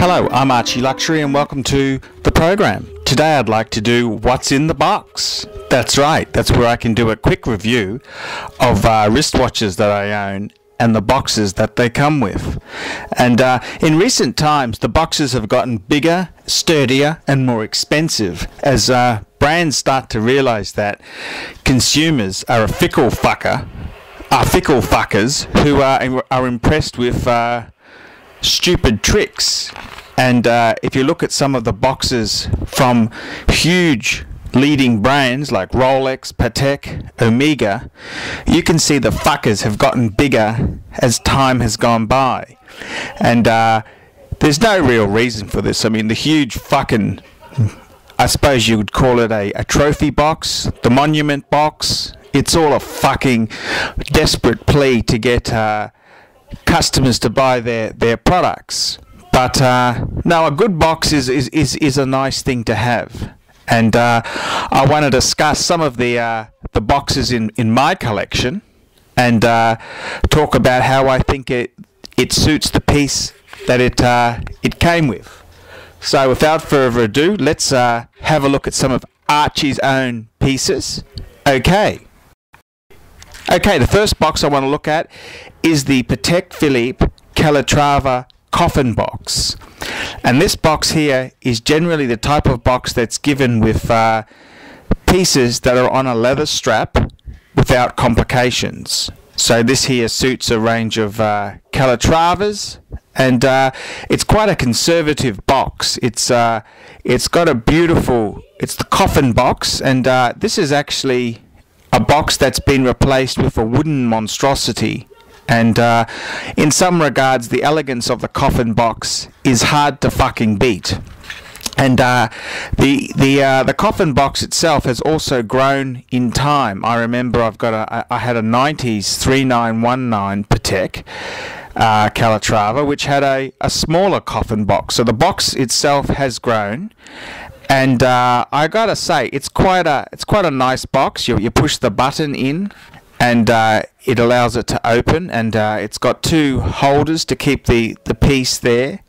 Hello, I'm Archie Luxury and welcome to the program. Today I'd like to do What's in the Box. That's right, that's where I can do a quick review of wristwatches that I own and the boxes that they come with. And in recent times the boxes have gotten bigger, sturdier and more expensive as brands start to realize that consumers are fickle fuckers who are impressed with stupid tricks. And if you look at some of the boxes from huge leading brands like Rolex, Patek, Omega, you can see the fuckers have gotten bigger as time has gone by. And there's no real reason for this. I mean, the huge fucking, I suppose you would call it a trophy box, the monument box, it's all a fucking desperate plea to get customers to buy their products. But no, a good box is a nice thing to have. And I want to discuss some of the boxes in my collection and talk about how I think it suits the piece that it came with. So without further ado, let's have a look at some of Archie's own pieces. Okay, the first box I want to look at is the Patek Philippe Calatrava coffin box. And this box here is generally the type of box that's given with pieces that are on a leather strap without complications. So this here suits a range of Calatravas, and it's quite a conservative box. It's got a beautiful, it's the coffin box, and this is actually a box that's been replaced with a wooden monstrosity. And in some regards, the elegance of the coffin box is hard to fucking beat. And the coffin box itself has also grown in time. I remember I had a 90s 3919 Patek Calatrava, which had a smaller coffin box. So the box itself has grown. And I gotta say, it's quite a nice box. You push the button in, and it allows it to open, and it's got two holders to keep the piece there.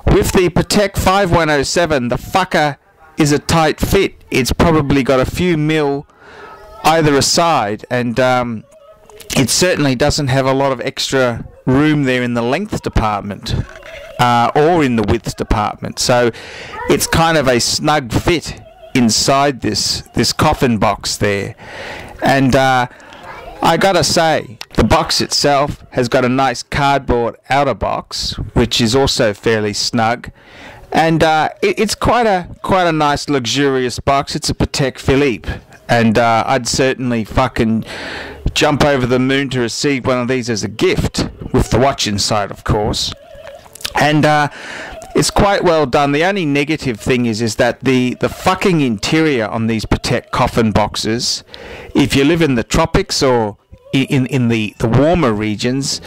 With the Patek 5107, the fucker is a tight fit. It's probably got a few mil either side, and it certainly doesn't have a lot of extra room there in the length department or in the width department. So it's kind of a snug fit inside this coffin box there. And I gotta say, the box itself has got a nice cardboard outer box, which is also fairly snug, and it's quite a nice luxurious box. It's a Patek Philippe, and I'd certainly fucking jump over the moon to receive one of these as a gift, with the watch inside, of course. And it's quite well done. The only negative thing is that the fucking interior on these Patek coffin boxes, if you live in the tropics or in the warmer regions,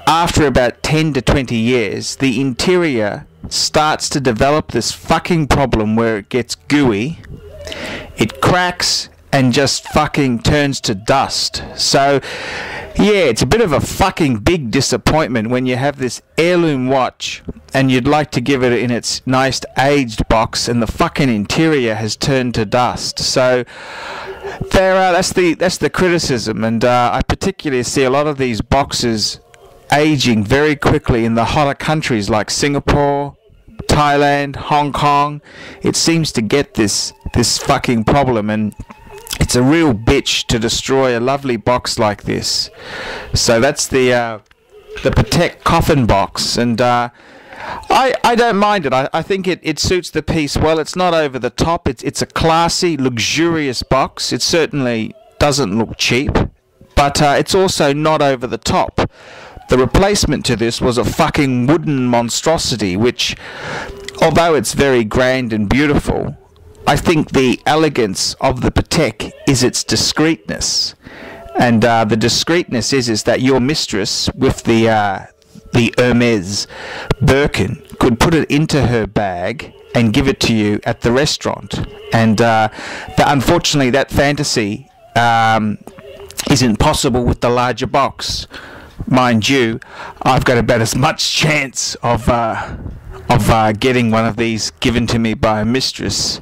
after about 10 to 20 years, the interior starts to develop this fucking problem where it gets gooey, it cracks, and just fucking turns to dust. So yeah, it's a bit of a fucking big disappointment when you have this heirloom watch and you'd like to give it in its nice aged box and the fucking interior has turned to dust. So that's the criticism, and I particularly see a lot of these boxes aging very quickly in the hotter countries like Singapore, Thailand, Hong Kong. It seems to get this fucking problem, and it's a real bitch to destroy a lovely box like this. So that's the Patek coffin box, and I don't mind it. I think it suits the piece well. It's not over the top. It's a classy, luxurious box. It certainly doesn't look cheap, but it's also not over the top. The replacement to this was a fucking wooden monstrosity, which, although it's very grand and beautiful, I think the elegance of the Patek is its discreetness, and the discreetness is that your mistress with the Hermes Birkin could put it into her bag and give it to you at the restaurant, and unfortunately that fantasy isn't possible with the larger box. mind you, I've got about as much chance of getting one of these given to me by a mistress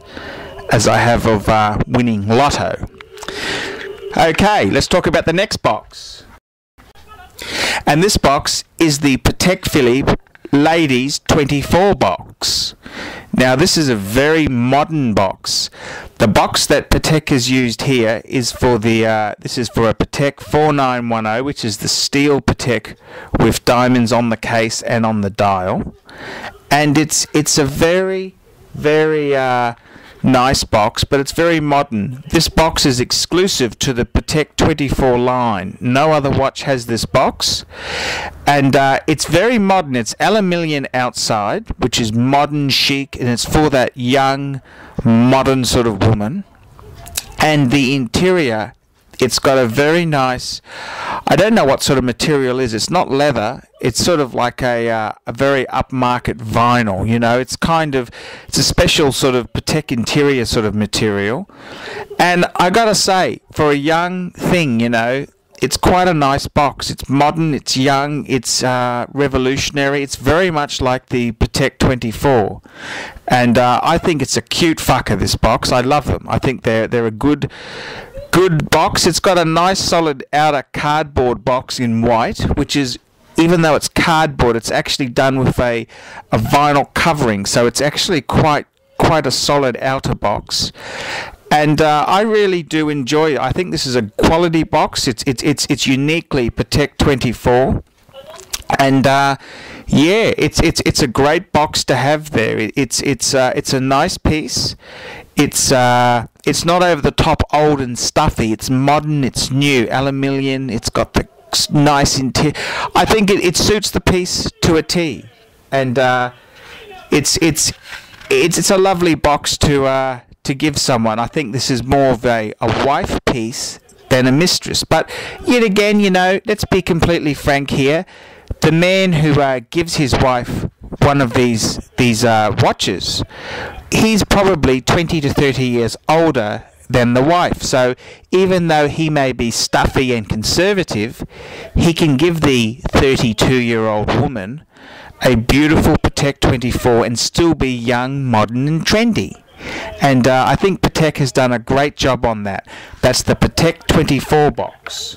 as I have of winning lotto. Okay, let's talk about the next box. And this box is the Patek Philippe Ladies 24 box. Now this is a very modern box. The box that Patek has used here is for the this is for a Patek 4910, which is the steel Patek with diamonds on the case and on the dial. And it's a very nice box, but it's very modern. This box is exclusive to the Patek 24 line. No other watch has this box, and it's very modern. It's aluminium outside, which is modern, chic, and it's for that young, modern sort of woman. And the interior, it's got a very nice, I don't know what sort of material it is. It's not leather. It's sort of like a very upmarket vinyl, you know. It's a special sort of Patek interior sort of material. And I gotta say, for a young thing, you know, it's quite a nice box. It's modern, it's young, it's revolutionary. It's very much like the Patek 24. And I think it's a cute fucker, this box. I love them. I think they're a good box. It's got a nice solid outer cardboard box in white, which is, even though it's cardboard, it's actually done with a vinyl covering, so it's actually quite a solid outer box. And I really do enjoy it. I think this is a quality box. It's uniquely Patek 24, and yeah, it's a great box to have there. It's a nice piece. It's not over the top old and stuffy. It's modern, it's new, aluminium. It's got the nice interior. I think it suits the piece to a T, and it's a lovely box to give someone. I think this is more of a wife piece than a mistress. But yet again, you know, let's be completely frank here. The man who gives his wife one of these watches, he's probably 20 to 30 years older than the wife. So even though he may be stuffy and conservative, he can give the 32-year-old woman a beautiful Patek 24 and still be young, modern and trendy. And I think Patek has done a great job on that. That's the Patek 24 box.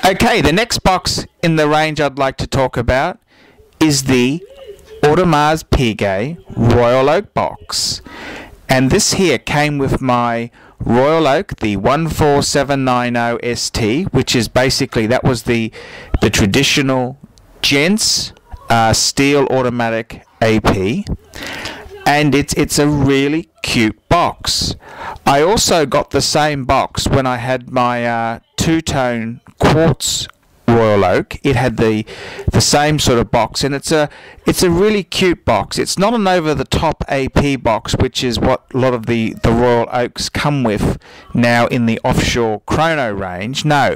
Okay, the next box in the range I'd like to talk about is the Audemars Piguet Royal Oak box. And this here came with my Royal Oak, the 14790 ST, which is basically, that was the traditional gents steel automatic AP. And it's a really cute box. I also got the same box when I had my two-tone quartz Royal Oak. It had the same sort of box, and it's a really cute box. It's not an over-the-top AP box, which is what a lot of the Royal Oaks come with now in the offshore chrono range. No,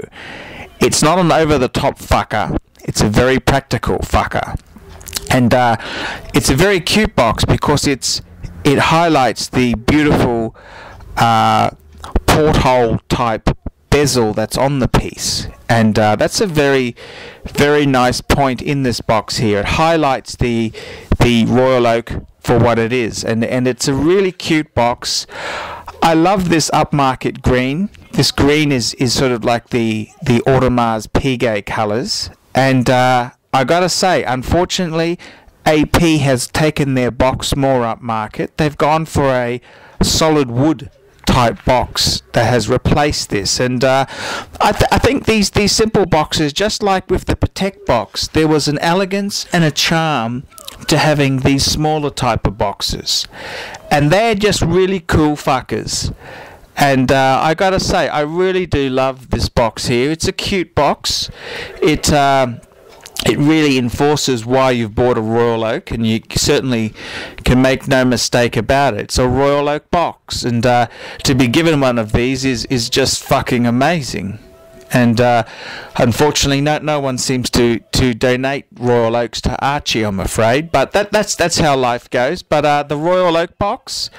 it's not an over-the-top fucker. It's a very practical fucker. And it's a very cute box because it highlights the beautiful porthole type bezel that's on the piece, and that's a very nice point in this box here. It highlights the Royal Oak for what it is, and it's a really cute box. I love this upmarket green. This green is sort of like the Audemars Piguet colours, and I gotta say, unfortunately, AP has taken their box more upmarket. They've gone for a solid wood type box that has replaced this, and I think these simple boxes, just like with the Patek box, there was an elegance and a charm to having these smaller type of boxes, and they're just really cool fuckers. And I gotta say, I really do love this box here. It's a cute box. It really enforces why you've bought a Royal Oak, and you certainly can make no mistake about it. It's a Royal Oak box, and to be given one of these is just fucking amazing. And unfortunately, no one seems to donate Royal Oaks to Archie, I'm afraid. But that's how life goes. But the Royal Oak box,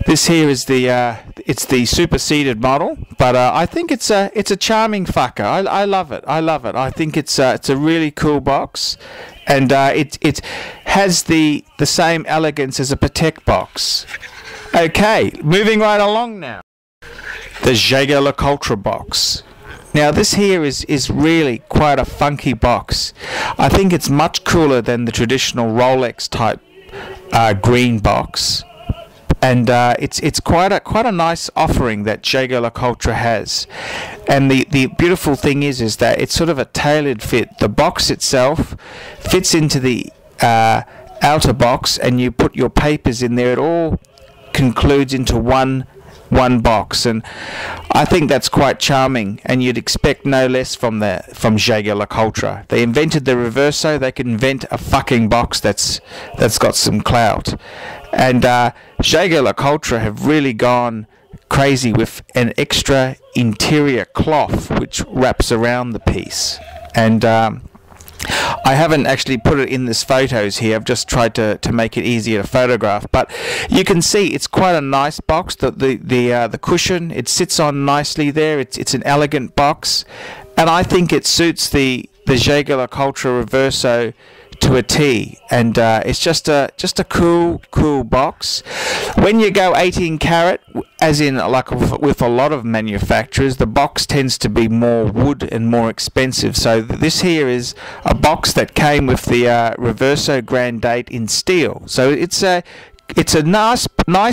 this here is the it's the superseded model, but I think it's a charming fucker. I love it. I love it. I think it's a really cool box, and it has the same elegance as a Patek box. Okay, moving right along now. The JLC box. Now this here is really quite a funky box. I think it's much cooler than the traditional Rolex type green box, and it's quite a nice offering that JLC has. And the beautiful thing is that it's sort of a tailored fit. The box itself fits into the outer box, and you put your papers in there. It all concludes into one box, and I think that's quite charming, and you'd expect no less from JLC. They invented the Reverso. They can invent a fucking box that's got some clout, and JLC have really gone crazy with an extra interior cloth which wraps around the piece. And I haven't actually put it in this photos here. I've just tried to make it easier to photograph, but you can see it's quite a nice box. The cushion, it sits on nicely there. It's an elegant box, and I think it suits the JLC Reverso to a T, and it's just a cool box. When you go 18 karat, as in like with a lot of manufacturers, the box tends to be more wood and more expensive. So this here is a box that came with the Reverso Grand Date in steel. So it's a nice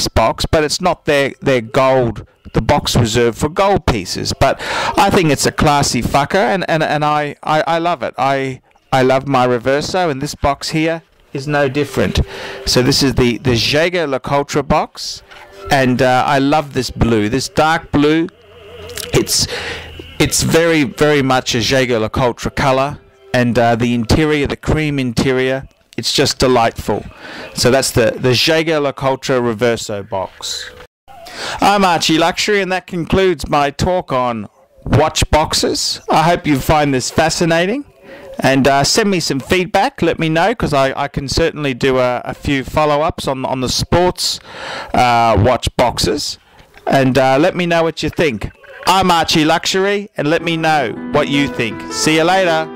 box, but it's not their gold. The box reserved for gold pieces. But I think it's a classy fucker, and I love it. I love my Reverso, and this box here is no different. So this is the JLC box, and I love this blue, this dark blue. It's very, very much a JLC color, and the interior, the cream interior, it's just delightful. So that's the JLC Reverso box. I'm Archie Luxury, and that concludes my talk on watch boxes. I hope you find this fascinating. And send me some feedback. Let me know, because I can certainly do a few follow-ups on the sports watch boxes. And let me know what you think. I'm Archie Luxury, and let me know what you think. See you later.